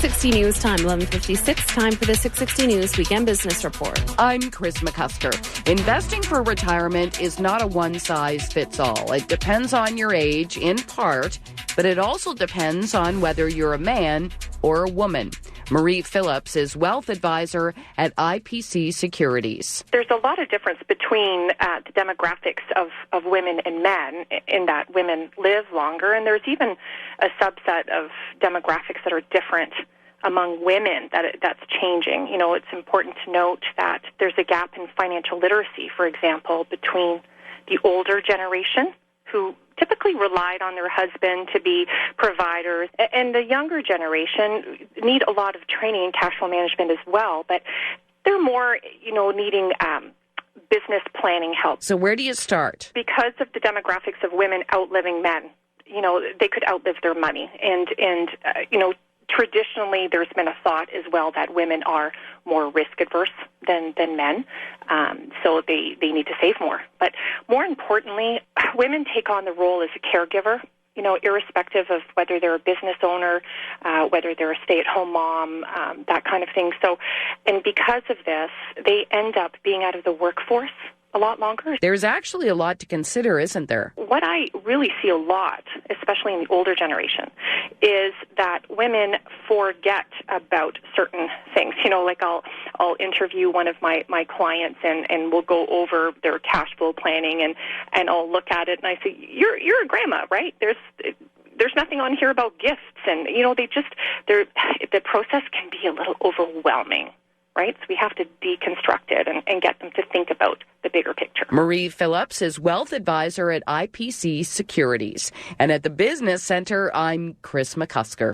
660 News Time, 11:56. Time for the 660 News Weekend Business Report. I'm Chris McCusker. Investing for retirement is not a one-size-fits-all. It depends on your age, in part, but it also depends on whether you're a man or a woman. Marie Phillips is wealth advisor at IPC Securities. There's a lot of difference between the demographics of women and men in that women live longer, and there's even a subset of demographics that are different among women that's changing. You know, it's important to note that there's a gap in financial literacy, for example, between the older generation who typically relied on their husband to be providers, and the younger generation need a lot of training in cash flow management as well, but they're more, needing business planning help. So where do you start? Because of the demographics of women outliving men, they could outlive their money, and traditionally, there's been a thought as well that women are more risk-averse than men, so they need to save more. But more importantly, women take on the role as a caregiver, irrespective of whether they're a business owner, whether they're a stay-at-home mom, that kind of thing. So, and because of this, they end up being out of the workforce a lot longer. There's actually a lot to consider, isn't there? What I really see a lot, especially in the older generation, is that women forget about certain things. Like I'll interview one of my clients and we'll go over their cash flow planning and I'll look at it and I say, you're a grandma, right? There's nothing on here about gifts, and the process can be a little overwhelming. Right? So we have to deconstruct it and get them to think about the bigger picture. Marie Phillips is wealth advisor at IPC Securities. And at the Business Center, I'm Chris McCusker.